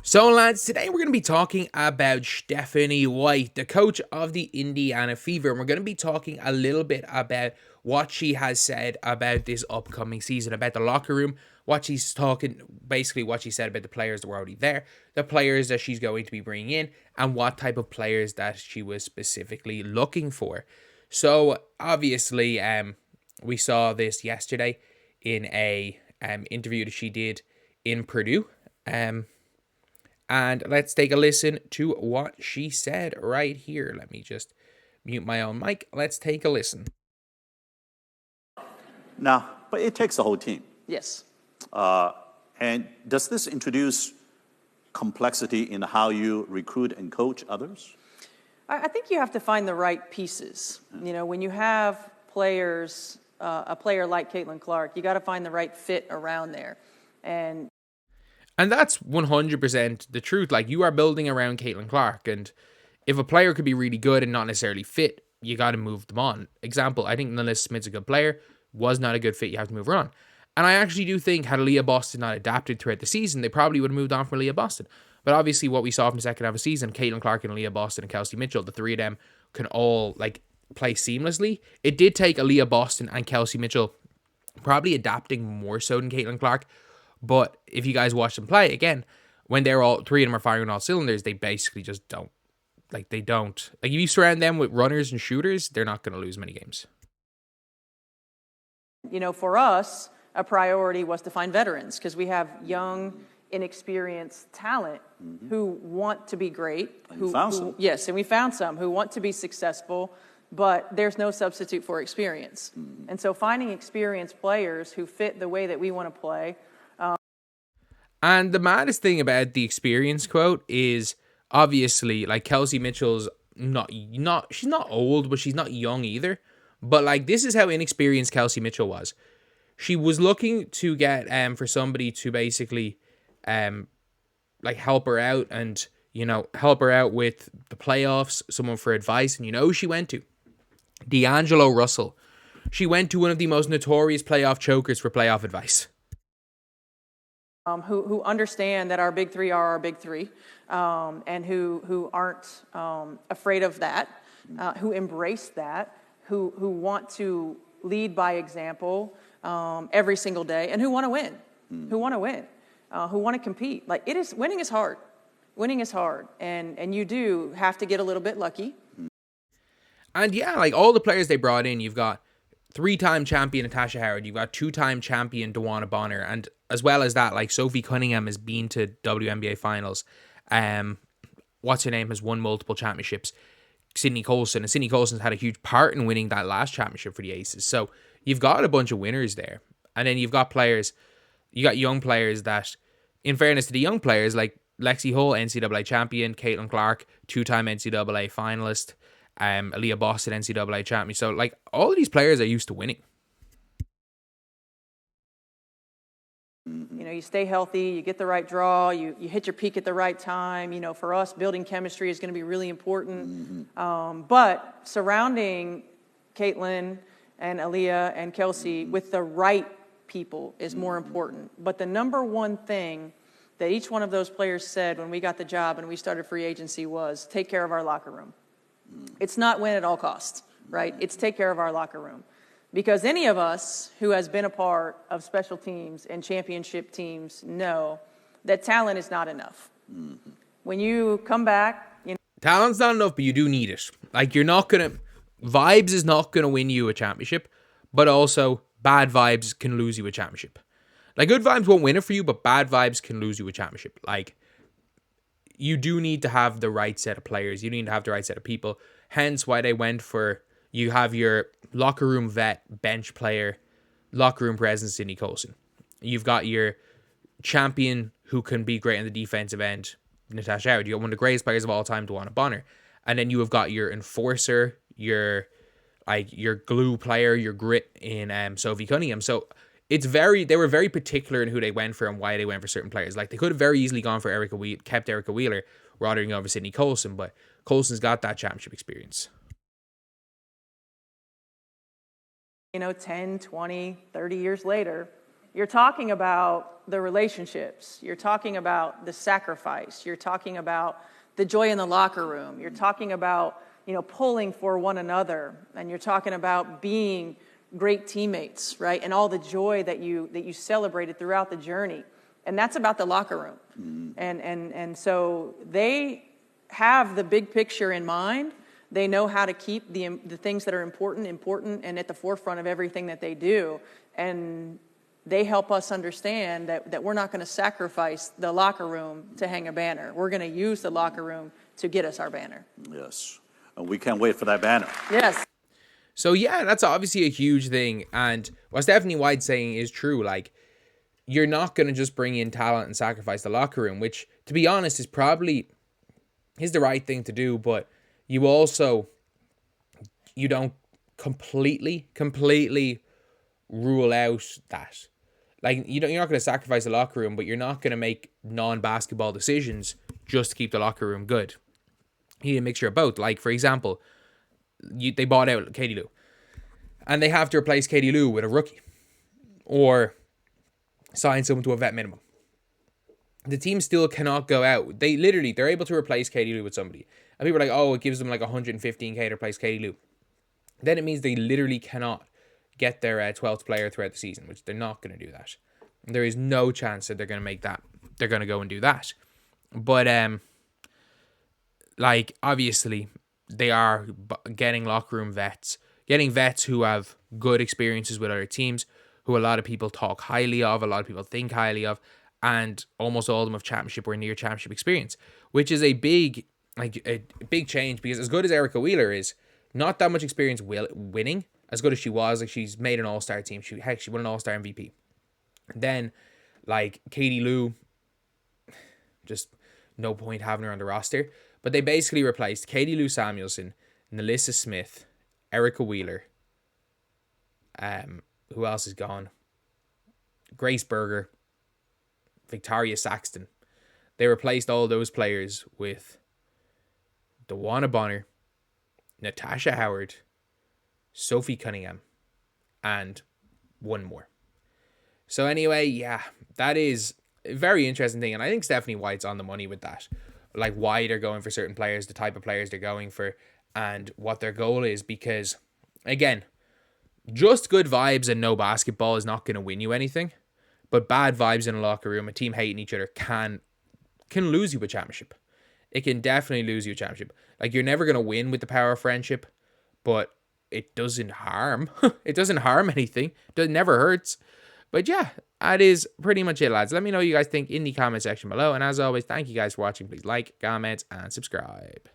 So lads, today we're going to be talking about Stephanie White, the coach of the Indiana Fever, and we're going to be talking a little bit about what she has said about this upcoming season, about the locker room, what she's talking, basically what she said about the players that were already there, the players that she's going to be bringing in, and what type of players that she was specifically looking for. So obviously, we saw this yesterday in a interview that she did in Purdue. And let's take a listen to what she said right here. Let me just mute my own mic. Let's take a listen. Now, but it takes the whole team. Yes. And does this introduce complexity in how you recruit and coach others? I think you have to find the right pieces. You know, when you have players, a player like Caitlin Clark, you got to find the right fit around there. And that's 100% the truth. Like, you are building around Caitlin Clark, and if a player could be really good and not necessarily fit, you got to move them on. Example, I think Nalissa Smith's a good player, was not a good fit, you have to move her on. And I actually do think, had Aaliyah Boston not adapted throughout the season, they probably would have moved on from Aaliyah Boston. But obviously, what we saw from the second half of the season, Caitlin Clark and Aaliyah Boston and Kelsey Mitchell, the three of them can all, play seamlessly. It did take Aaliyah Boston and Kelsey Mitchell probably adapting more so than Caitlin Clark. But if you guys watch them play, again, when they're all three of them are firing on all cylinders, they basically just don't. If you surround them with runners and shooters, they're not going to lose many games. You know, for us, a priority was to find veterans because we have young, inexperienced talent who want to be great. Yes, and we found some who want to be successful, but there's no substitute for experience. And so finding experienced players who fit the way that we want to play. And the maddest thing about the experience quote is obviously, Kelsey Mitchell's she's not old, but she's not young either. But this is how inexperienced Kelsey Mitchell was. She was looking to get for somebody to basically help her out and, help her out with the playoffs, someone for advice. And who she went to? D'Angelo Russell. She went to one of the most notorious playoff chokers for playoff advice. Who understand that our big three are our big three, and who aren't afraid of that, who embrace that, who want to lead by example every single day, and who want to win, who want to compete. Winning is hard. Winning is hard, and you do have to get a little bit lucky. And yeah, all the players they brought in, you've got 3-time champion Natasha Howard, you've got 2-time champion DeWanna Bonner, and as well as that, Sophie Cunningham has been to WNBA finals. What's her name has won multiple championships. Sydney Colson, and Sydney Colson's had a huge part in winning that last championship for the Aces. So you've got a bunch of winners there, and then you've got young players that, in fairness to the young players, like Lexi Hull, NCAA champion, Caitlin Clark, 2-time NCAA finalist. Aaliyah Boston, NCAA champion. So, all of these players are used to winning. You stay healthy, you get the right draw, you hit your peak at the right time. For us, building chemistry is going to be really important. But surrounding Caitlin and Aaliyah and Kelsey with the right people is more important. But the number one thing that each one of those players said when we got the job and we started free agency was take care of our locker room. It's not win at all costs, right? It's take care of our locker room. Because any of us who has been a part of special teams and championship teams know that talent is not enough. When you come back, talent's not enough, but you do need it. Vibes is not going to win you a championship, but also bad vibes can lose you a championship. Good vibes won't win it for you, but bad vibes can lose you a championship. You do need to have the right set of players. You need to have the right set of people. Hence why they went for, you have your locker room vet, bench player, locker room presence, Sydney Colson. You've got your champion who can be great on the defensive end, Natasha Howard. You got one of the greatest players of all time, DeWanna Bonner. And then you have got your enforcer, your glue player, your grit in Sophie Cunningham. So they were very particular in who they went for and why they went for certain players. They could have very easily gone for kept Erica Wheeler rather than going for Sydney Colson, but Colson's got that championship experience. 10, 20, 30 years later, You're talking about the relationships. You're talking about the sacrifice. You're talking about the joy in the locker room. You're talking about, pulling for one another. And you're talking about being great teammates, right? And all the joy that you celebrated throughout the journey. And that's about the locker room. And so they have the big picture in mind. They know how to keep the things that are important, and at the forefront of everything that they do. And they help us understand that we're not going to sacrifice the locker room to hang a banner. We're going to use the locker room to get us our banner. Yes. And we can't wait for that banner. Yes. So, yeah, that's obviously a huge thing. And what Stephanie White's saying is true. Like, you're not going to just bring in talent and sacrifice the locker room, which, to be honest, is the right thing to do. But you don't completely rule out that. Like, you're not going to sacrifice the locker room, but you're not going to make non-basketball decisions just to keep the locker room good. You need a mixture of both. Like, for example, they bought out Katie Lou, and they have to replace Katie Lou with a rookie or sign someone to a vet minimum. The team still cannot go out. They're able to replace Katie Lou with somebody. And people are like, oh, it gives them like 115K to replace Katie Lou. Then it means they literally cannot get their 12th player throughout the season, which they're not going to do that. There is no chance that they're going to make that. They're going to go and do that. But, obviously, they are getting locker room vets, getting vets who have good experiences with other teams, who a lot of people talk highly of, a lot of people think highly of, and almost all of them have championship or near championship experience, which is a big change, because as good as Erica Wheeler is, not that much experience winning, as good as she was. Like, she's made an all-star team. She won an all-star MVP. Then, Katie Lou, just no point having her on the roster. But they basically replaced Katie Lou Samuelson, Nalissa Smith, Erica Wheeler. Who else is gone? Grace Berger, Victoria Saxton. They replaced all those players with Dawana Bonner, Natasha Howard, Sophie Cunningham, and one more. So anyway, yeah, that is a very interesting thing. And I think Stephanie White's on the money with that. Like, why they're going for certain players, the type of players they're going for, and what their goal is. Because, again, just good vibes and no basketball is not going to win you anything. But bad vibes in a locker room, a team hating each other, can lose you a championship. It can definitely lose you a championship. Like, you're never going to win with the power of friendship, but it doesn't harm. It doesn't harm anything. It never hurts. But yeah, that is pretty much it, lads. Let me know what you guys think in the comment section below. And as always, thank you guys for watching. Please like, comment, and subscribe.